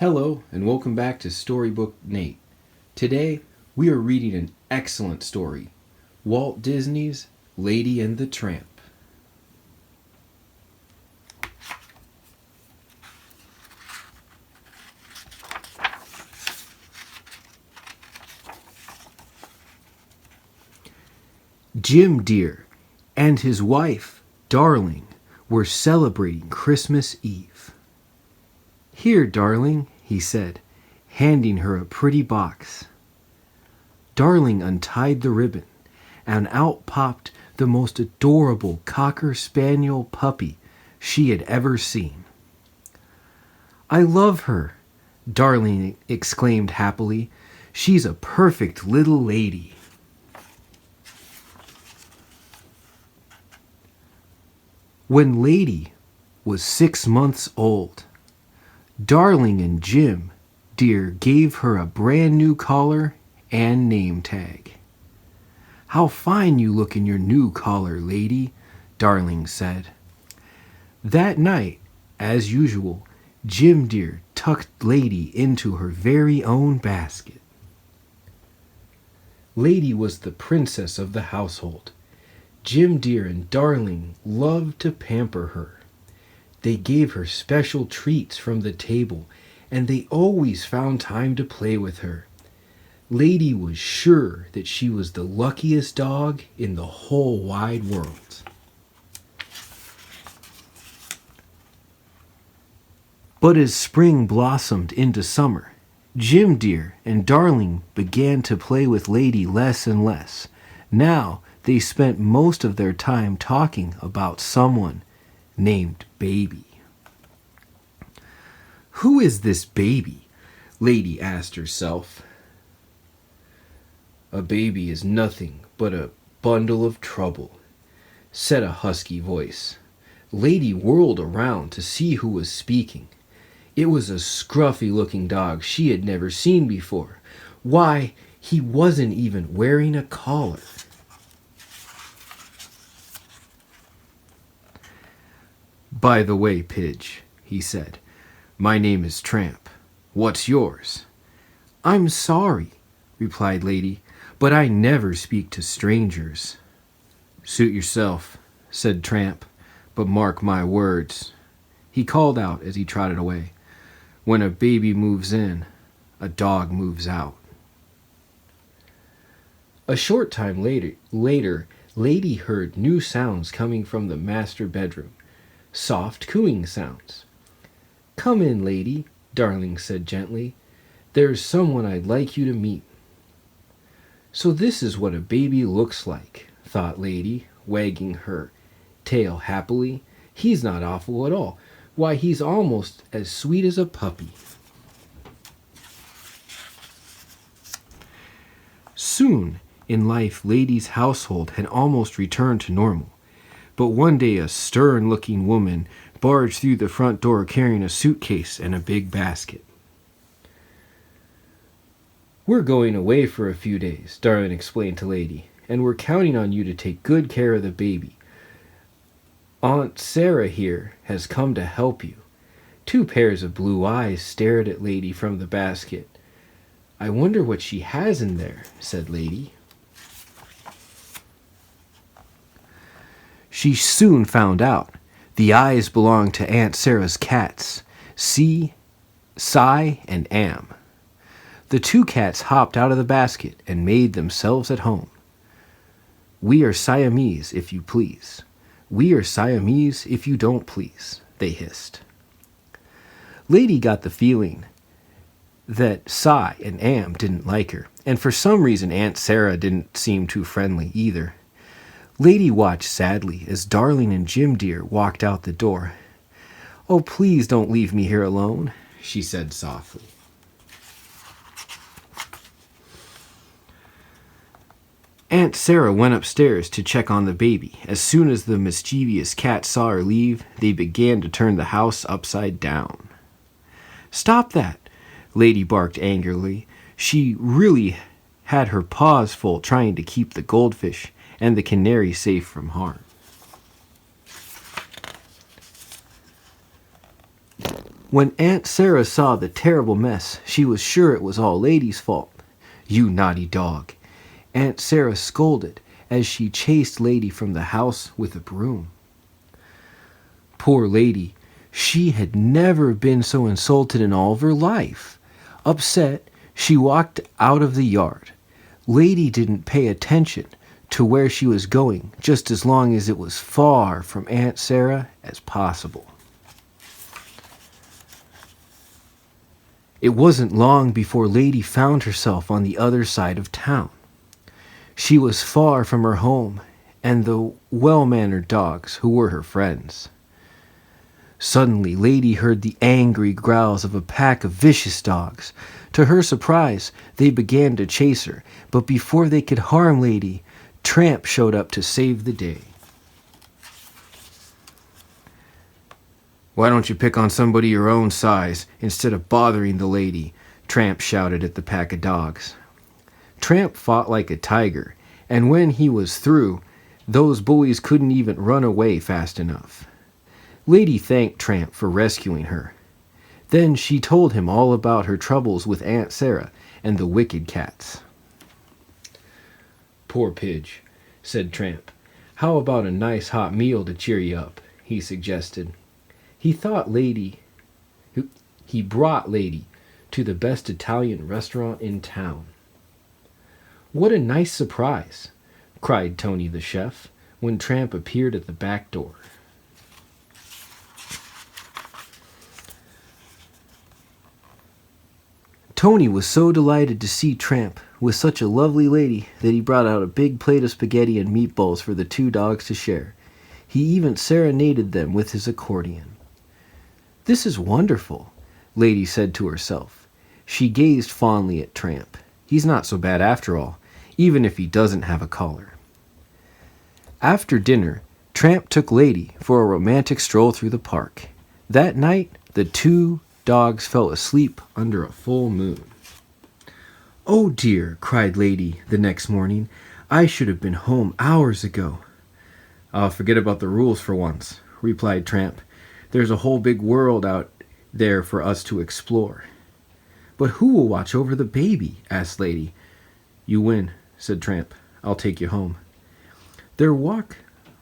Hello, and welcome back to Storybook Nate. Today, we are reading an excellent story, Walt Disney's Lady and the Tramp. Jim Dear and his wife, Darling, were celebrating Christmas Eve. "Here, Darling," he said, handing her a pretty box. Darling untied the ribbon, and out popped the most adorable cocker spaniel puppy she had ever seen. "I love her," Darling exclaimed happily. "She's a perfect little lady." When Lady was 6 months old, Darling and Jim Dear gave her a brand new collar and name tag. "How fine you look in your new collar, Lady," Darling said. That night, as usual, Jim Dear tucked Lady into her very own basket. Lady was the princess of the household. Jim Dear and Darling loved to pamper her. They gave her special treats from the table, and they always found time to play with her. Lady was sure that she was the luckiest dog in the whole wide world. But as spring blossomed into summer, Jim Dear and Darling began to play with Lady less and less. Now they spent most of their time talking about someone named Baby. "Who is this baby?" Lady asked herself. "A baby is nothing but a bundle of trouble," said a husky voice. Lady whirled around to see who was speaking. It was a scruffy-looking dog she had never seen before. Why, he wasn't even wearing a collar. "By the way, Pidge," he said, "my name is Tramp. What's yours?" "I'm sorry," replied Lady, "but I never speak to strangers." "Suit yourself," said Tramp, "but mark my words," he called out as he trotted away. "When a baby moves in, a dog moves out." A short time later, Lady heard new sounds coming from the master bedroom. Soft cooing sounds. "Come in, Lady," Darling said gently. "There's someone I'd like you to meet." "So this is what a baby looks like," thought Lady, wagging her tail happily. "He's not awful at all. Why, he's almost as sweet as a puppy." Soon in life, Lady's household had almost returned to normal. But one day a stern-looking woman barged through the front door carrying a suitcase and a big basket. "We're going away for a few days," Darling explained to Lady, "and we're counting on you to take good care of the baby. Aunt Sarah here has come to help you." 2 pairs of blue eyes stared at Lady from the basket. "I wonder what she has in there," said Lady. She soon found out. The eyes belonged to Aunt Sarah's cats, Cy and Am. The 2 cats hopped out of the basket and made themselves at home. "We are Siamese, if you please. We are Siamese, if you don't please," they hissed. Lady got the feeling that Cy and Am didn't like her, and for some reason Aunt Sarah didn't seem too friendly either. Lady watched sadly as Darling and Jim Dear walked out the door. "Oh, please don't leave me here alone," she said softly. Aunt Sarah went upstairs to check on the baby. As soon as the mischievous cats saw her leave, they began to turn the house upside down. "Stop that!" Lady barked angrily. She really had her paws full trying to keep the goldfish and the canary safe from harm. When Aunt Sarah saw the terrible mess, she was sure it was all Lady's fault. "You naughty dog!" Aunt Sarah scolded as she chased Lady from the house with a broom. Poor Lady, she had never been so insulted in all of her life. Upset, she walked out of the yard. Lady didn't pay attention to where she was going, just as long as it was far from Aunt Sarah as possible. It wasn't long before Lady found herself on the other side of town. She was far from her home and the well-mannered dogs who were her friends. Suddenly, Lady heard the angry growls of a pack of vicious dogs. To her surprise, they began to chase her, but before they could harm Lady, Tramp showed up to save the day. "Why don't you pick on somebody your own size instead of bothering the lady?" Tramp shouted at the pack of dogs. Tramp fought like a tiger, and when he was through, those bullies couldn't even run away fast enough. Lady thanked Tramp for rescuing her. Then she told him all about her troubles with Aunt Sarah and the wicked cats. "Poor Pidge," said Tramp. "How about a nice hot meal to cheer you up?" he suggested. He brought Lady to the best Italian restaurant in town. "What a nice surprise!" cried Tony the chef when Tramp appeared at the back door. Tony was so delighted to see Tramp with such a lovely lady that he brought out a big plate of spaghetti and meatballs for the two dogs to share. He even serenaded them with his accordion. "This is wonderful," Lady said to herself. She gazed fondly at Tramp. He's not so bad after all, even if he doesn't have a collar. After dinner, Tramp took Lady for a romantic stroll through the park. That night, the two dogs fell asleep under a full moon. "Oh dear," cried Lady the next morning. "I should have been home hours ago." "I'll forget about the rules for once," replied Tramp. "There's a whole big world out there for us to explore." "But who will watch over the baby?" asked Lady. "You win," said Tramp. "I'll take you home." Their walk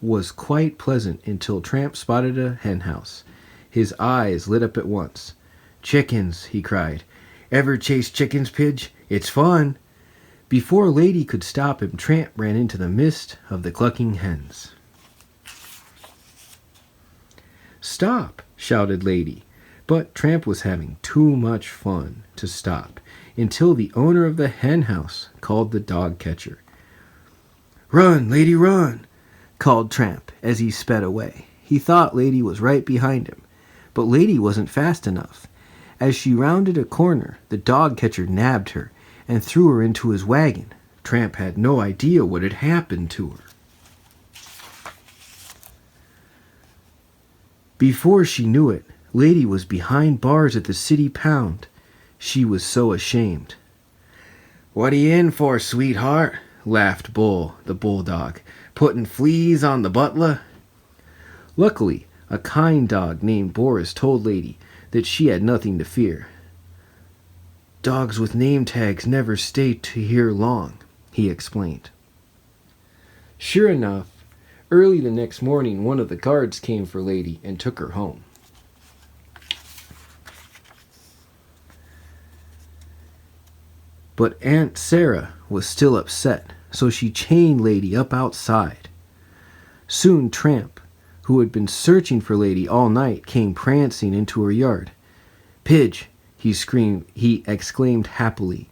was quite pleasant until Tramp spotted a hen house. His eyes lit up at once. "Chickens," he cried. "Ever chase chickens, Pidge? It's fun." Before Lady could stop him, Tramp ran into the midst of the clucking hens. "Stop!" shouted Lady. But Tramp was having too much fun to stop until the owner of the hen house called the dog catcher. "Run, Lady, run!" called Tramp as he sped away. He thought Lady was right behind him, but Lady wasn't fast enough. As she rounded a corner, the dog catcher nabbed her and threw her into his wagon. Tramp had no idea what had happened to her. Before she knew it, Lady was behind bars at the city pound. She was so ashamed. "What are you in for, sweetheart?" laughed Bull, the bulldog. "Putting fleas on the butler?" Luckily, a kind dog named Boris told Lady that she had nothing to fear. "Dogs with name tags never stay here long," he explained. Sure enough, early the next morning, one of the guards came for Lady and took her home. But Aunt Sarah was still upset, so she chained Lady up outside. Soon Tramp, who had been searching for Lady all night, came prancing into her yard. "Pidge," he exclaimed happily.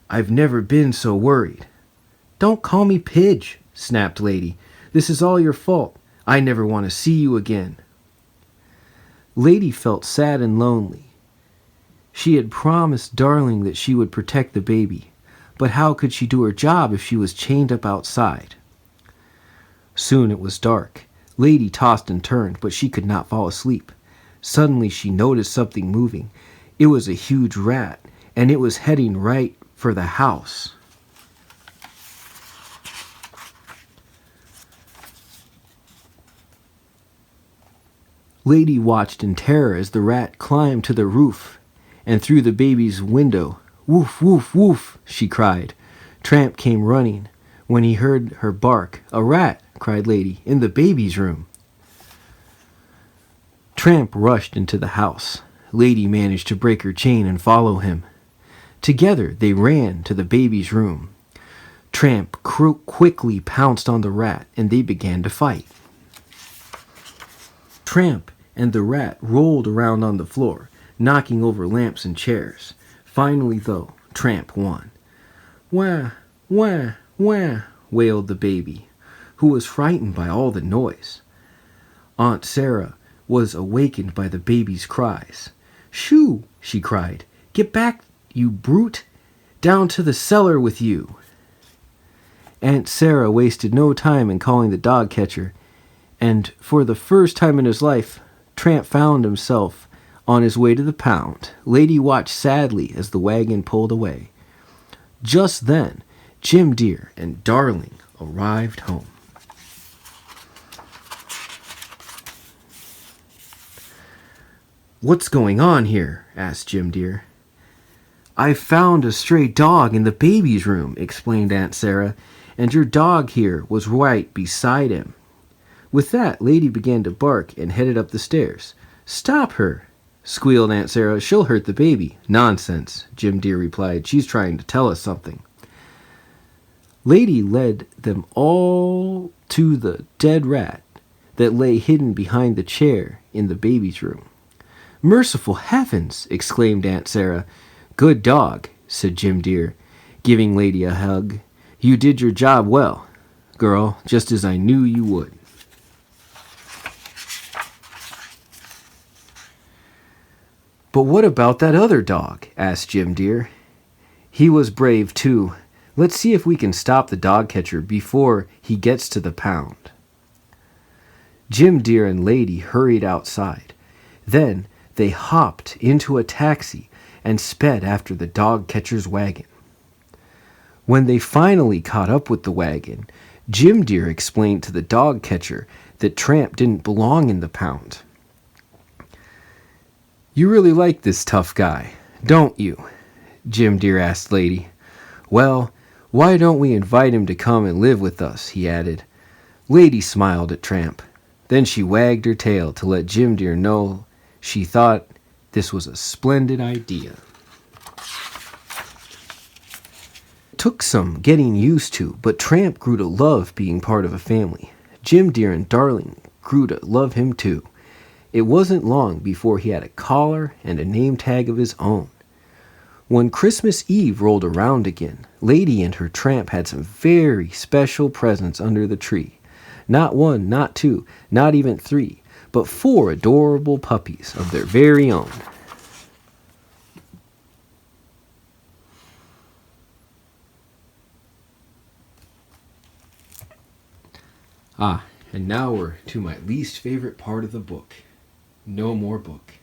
"I've never been so worried." "Don't call me Pidge," snapped Lady. "This is all your fault. I never want to see you again." Lady felt sad and lonely. She had promised Darling that she would protect the baby, but how could she do her job if she was chained up outside? Soon it was dark. Lady tossed and turned, but she could not fall asleep. Suddenly she noticed something moving. It was a huge rat, and it was heading right for the house. Lady watched in terror as the rat climbed to the roof and through the baby's window. "Woof, woof, woof," she cried. Tramp came running when he heard her bark. "A rat," cried Lady, "in the baby's room." Tramp rushed into the house. Lady managed to break her chain and follow him. Together they ran to the baby's room. Tramp quickly pounced on the rat and they began to fight. Tramp and the rat rolled around on the floor, knocking over lamps and chairs. Finally, though, Tramp won. "Wah, wah, wah," wailed the baby, who was frightened by all the noise. Aunt Sarah was awakened by the baby's cries. "Shoo!" she cried. "Get back, you brute! Down to the cellar with you!" Aunt Sarah wasted no time in calling the dog catcher, and for the first time in his life, Tramp found himself on his way to the pound. Lady watched sadly as the wagon pulled away. Just then, Jim Deer and Darling arrived home. "What's going on here?" asked Jim Deer. "I found a stray dog in the baby's room," explained Aunt Sarah, "and your dog here was right beside him." With that, Lady began to bark and headed up the stairs. "Stop her!" squealed Aunt Sarah. "She'll hurt the baby." "Nonsense," Jim Deer replied. "She's trying to tell us something." Lady led them all to the dead rat that lay hidden behind the chair in the baby's room. "Merciful heavens!" exclaimed Aunt Sarah. "Good dog," said Jim Deer, giving Lady a hug. "You did your job well, girl, just as I knew you would." "But what about that other dog?" asked Jim Deer. "He was brave too. Let's see if we can stop the dog catcher before he gets to the pound." Jim Deer and Lady hurried outside. Then they hopped into a taxi and sped after the dog catcher's wagon. When they finally caught up with the wagon, Jim Deer explained to the dog catcher that Tramp didn't belong in the pound. "You really like this tough guy, don't you?" Jim Deer asked Lady. "Well, why don't we invite him to come and live with us?" he added. Lady smiled at Tramp. Then she wagged her tail to let Jim Deer know she thought this was a splendid idea. It took some getting used to, but Tramp grew to love being part of a family. Jim Deer and Darling grew to love him too. It wasn't long before he had a collar and a name tag of his own. When Christmas Eve rolled around again, Lady and her Tramp had some very special presents under the tree. Not one, not two, not even three, but 4 adorable puppies of their very own. And now we're to my least favorite part of the book. No more book.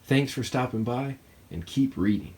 Thanks for stopping by and keep reading.